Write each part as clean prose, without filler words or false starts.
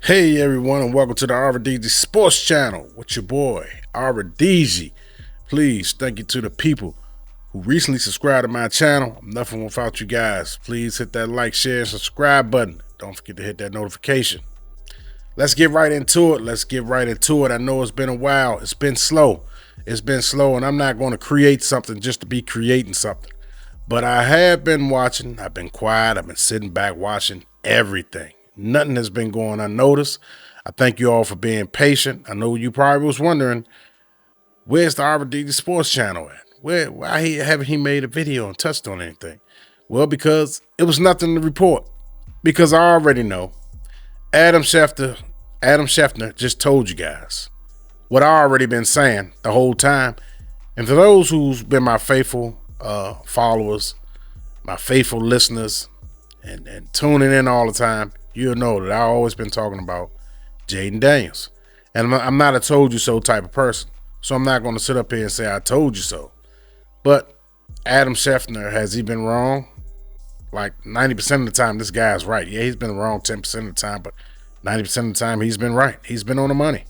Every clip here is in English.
Hey everyone, and welcome to the RDG Sports Channel with your boy RDG. Please, thank you to the people who recently subscribed to my channel. I'm nothing without you guys. Please hit that like, share, and subscribe button. Don't forget to hit that notification. Let's get right into it. I know it's been a while. It's been slow, and I'm not going to create something just to be creating something. But I have been watching. I've been quiet. I've been sitting back watching everything. Nothing has been going unnoticed. I thank you all for being patient. I know you probably was wondering, where's the RDG Sports Channel at? Why haven't he made a video and touched on anything? Well, because it was nothing to report. Because I already know. Adam Shefter just told you guys what I already been saying the whole time. And for those who's been my faithful followers, my faithful listeners, and tuning in all the time, you'll know that I've always been talking about Jaden Daniels. And I'm not a told you so type of person. So I'm not going to sit up here and say I told you so. But Adam Schefter, has he been wrong? Like 90% of the time, this guy's right. Yeah, he's been wrong 10% of the time, but 90% of the time, he's been right. He's been on the money.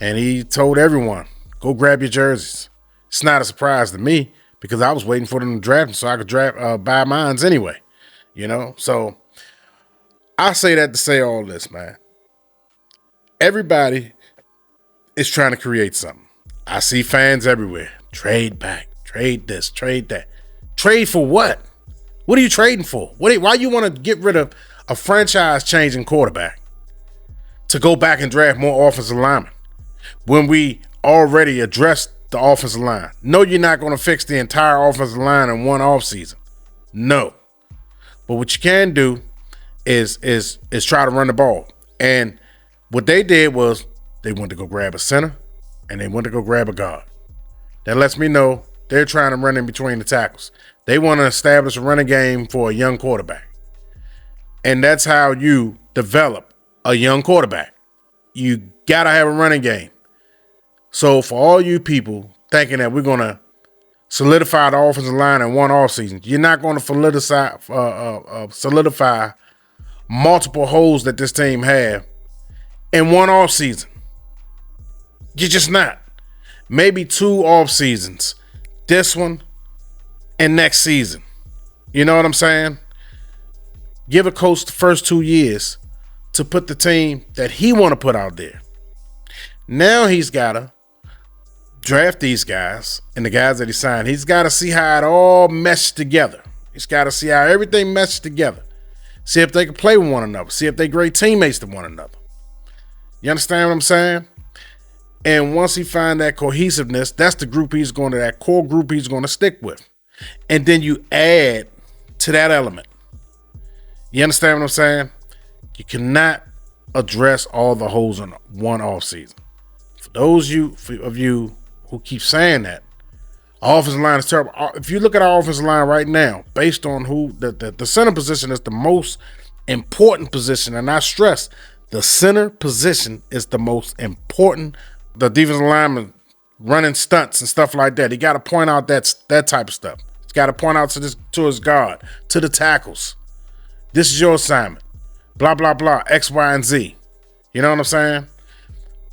And he told everyone, go grab your jerseys. It's not a surprise to me because I was waiting for them to draft them so I could buy mines anyway. You know, so I say that to say all this, man. Everybody is trying to create something. I see fans everywhere. Trade back, trade this, trade that. Trade for what? What are you trading for? Why you want to get rid of a franchise-changing quarterback to go back and draft more offensive linemen when we already addressed the offensive line? No, you're not going to fix the entire offensive line in one offseason. No. But what you can do is try to run the ball. And what they did was they went to go grab a center and they went to go grab a guard. That lets me know they're trying to run in between the tackles. They want to establish a running game for a young quarterback. And that's how you develop a young quarterback. You got to have a running game. So for all you people thinking that we're going to solidify the offensive line in one offseason, you're not going to solidify multiple holes that this team have in one off season. You're just not. Maybe two off seasons, this one and next season. You know what I'm saying? Give a coach the first 2 years to put the team that he want to put out there. Now he's got to draft these guys and the guys that he signed. He's got to see how it all meshed together. He's got to see how everything meshed together. See if they can play with one another. See if they're great teammates to one another. You understand what I'm saying? And once he finds that cohesiveness, that's the group that core group he's going to stick with. And then you add to that element. You understand what I'm saying? You cannot address all the holes in one offseason. For those of you who keep saying that, our offensive line is terrible. If you look at our offensive line right now, based on who the center position is the most important position, and I stress the center position is the most important. The defensive lineman running stunts and stuff like that. He got to point out that type of stuff. He's got to point out to his guard, to the tackles. This is your assignment. Blah blah blah. X, Y, and Z. You know what I'm saying?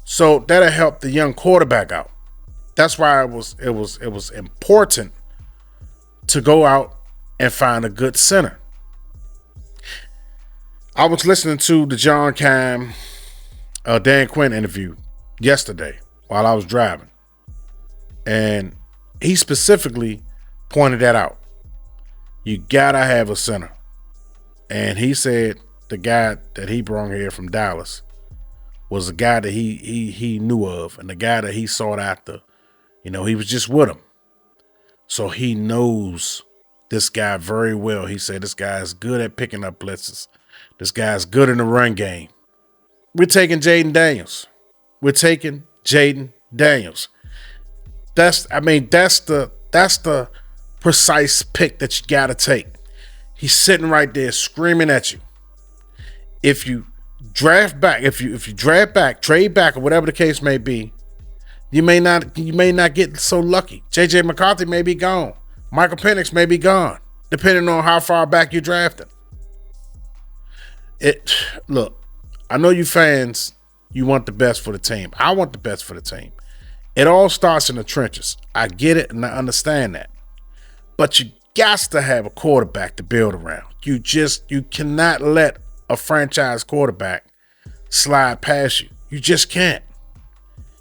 So that'll help the young quarterback out. That's why it was important to go out and find a good center. I was listening to the John Keim, Dan Quinn interview yesterday while I was driving, and he specifically pointed that out. You gotta have a center, and he said the guy that he brought here from Dallas was a guy that he knew of, and the guy that he sought after. You know, he was just with him. So he knows this guy very well. He said this guy is good at picking up blitzes. This guy's good in the run game. We're taking Jaden Daniels. That's the precise pick that you gotta take. He's sitting right there screaming at you. If you draft back, trade back, or whatever the case may be, you may not get so lucky. J.J. McCarthy may be gone. Michael Penix may be gone, depending on how far back you drafted. Look, I know you fans, you want the best for the team. I want the best for the team. It all starts in the trenches. I get it and I understand that. But you got to have a quarterback to build around. You cannot let a franchise quarterback slide past you. You just can't.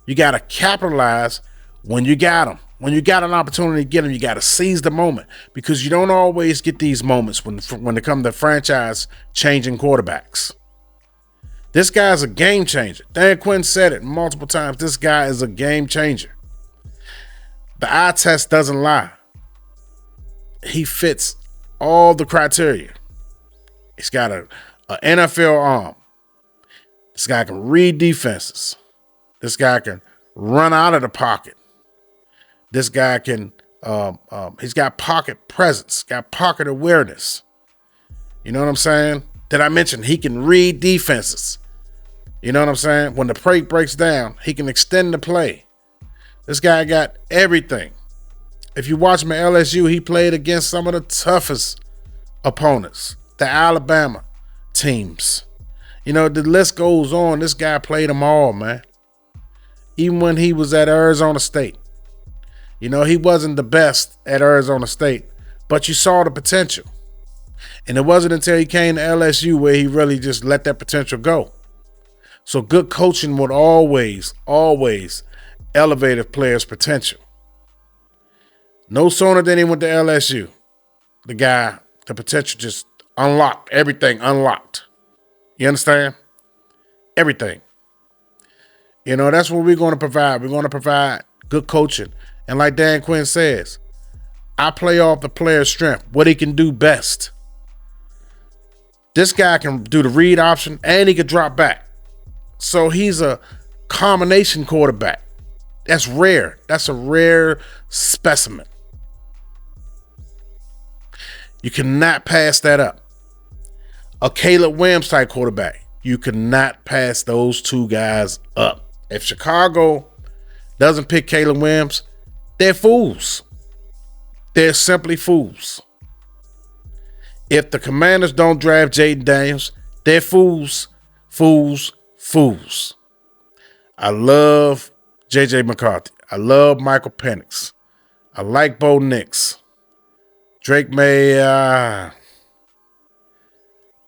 You got to capitalize when you got them. When you got an opportunity to get them, you got to seize the moment, because you don't always get these moments when it comes to franchise changing quarterbacks. This guy's a game changer. Dan Quinn said it multiple times. This guy is a game changer. The eye test doesn't lie. He fits all the criteria. He's got an NFL arm. This guy can read defenses. This guy can run out of the pocket. This guy can, he's got pocket presence, got pocket awareness. You know what I'm saying? Did I mention he can read defenses? You know what I'm saying? When the play breaks down, he can extend the play. This guy got everything. If you watch him at LSU, he played against some of the toughest opponents, the Alabama teams. You know, the list goes on. This guy played them all, man. Even when he was at Arizona State. You know, he wasn't the best at Arizona State, but you saw the potential. And it wasn't until he came to LSU where he really just let that potential go. So good coaching would always elevate a player's potential. No sooner than he went to LSU, the potential just unlocked, everything unlocked. You understand? Everything. You know, that's what we're going to provide. We're going to provide good coaching. And like Dan Quinn says, I play off the player's strength, what he can do best. This guy can do the read option and he can drop back. So he's a combination quarterback. That's rare. That's a rare specimen. You cannot pass that up. A Caleb Williams type quarterback. You cannot pass those two guys up. If Chicago doesn't pick Caleb Williams, they're fools. They're simply fools. If the Commanders don't draft Jaden Daniels, they're fools. I love J.J. McCarthy. I love Michael Penix. I like Bo Nix. Drake May.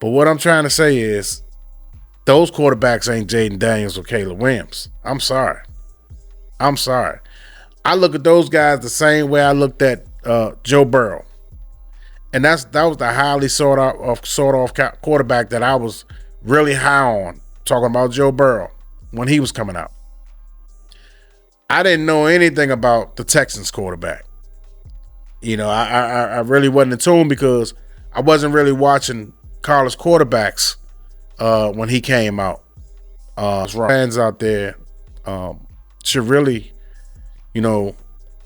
But what I'm trying to say is those quarterbacks ain't Jaden Daniels or Caleb Williams. I'm sorry. I look at those guys the same way I looked at Joe Burrow. And that was the highly sought off quarterback that I was really high on, talking about Joe Burrow when he was coming out. I didn't know anything about the Texans quarterback. You know, I really wasn't in tune because I wasn't really watching college quarterbacks when he came out. Fans out there should really, you know,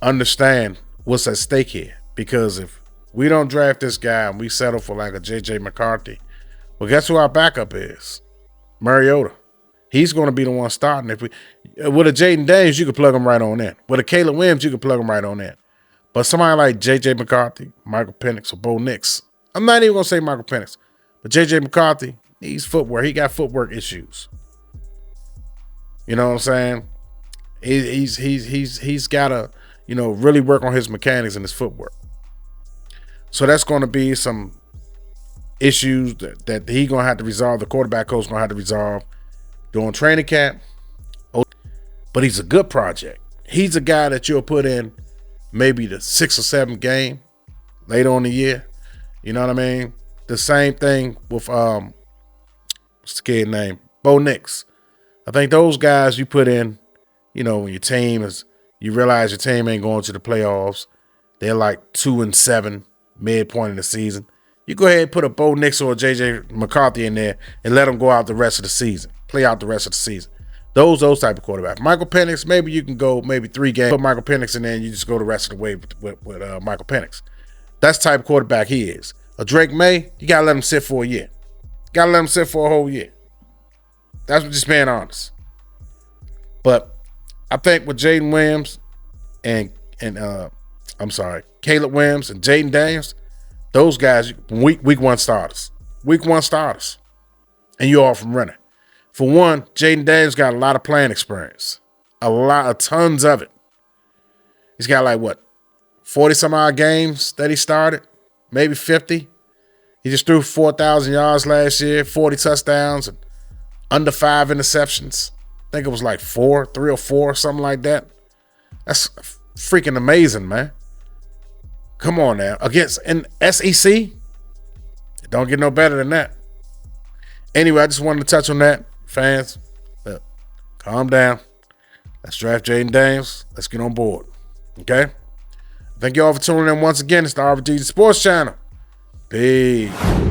understand what's at stake here. Because if we don't draft this guy and we settle for like a J.J. McCarthy, well, guess who our backup is? Mariota. He's going to be the one starting. With a Jaden Daniels, you can plug him right on in. With a Caleb Williams, you can plug him right on in. But somebody like J.J. McCarthy, Michael Penix, or Bo Nix, I'm not even going to say Michael Penix, but J.J. McCarthy, he's footwork. He got footwork issues. You know what I'm saying? He's got to, you know, really work on his mechanics and his footwork. So that's going to be some issues that he's going to have to resolve. The quarterback coach going to have to resolve during training camp. But he's a good project. He's a guy that you'll put in maybe the 6 or 7 game later on in the year. You know what I mean? The same thing with what's the kid name? Bo Nix. I think those guys you put in, you know, when your team is, you realize your team ain't going to the playoffs. They're like 2-7 midpoint in the season. You go ahead and put a Bo Nix or a J.J. McCarthy in there and let them go out the rest of the season. Play out the rest of the season. Those type of quarterbacks. Michael Penix, maybe you can go maybe 3 games. Put Michael Penix in there and you just go the rest of the way with Michael Penix. That's the type of quarterback he is. A Drake May, you got to let him sit for a year. Got to let him sit for a whole year. That's just being honest. But I think with Jaden Williams and Caleb Williams and Jaden Daniels, those guys, week one starters. Week one starters. And you off from running. For one, Jaden Daniels got a lot of playing experience. Tons of it. He's got like, what, 40 some odd games that he started? Maybe 50. He just threw 4,000 yards last year, 40 touchdowns, and under 5 interceptions. I think it was like 3 or 4, something like that. That's freaking amazing, man. Come on now. Against an SEC, it don't get no better than that. Anyway, I just wanted to touch on that. Fans, look, calm down. Let's draft Jaden Daniels. Let's get on board. Okay? Thank you all for tuning in once again. It's the RVG Sports Channel. Peace.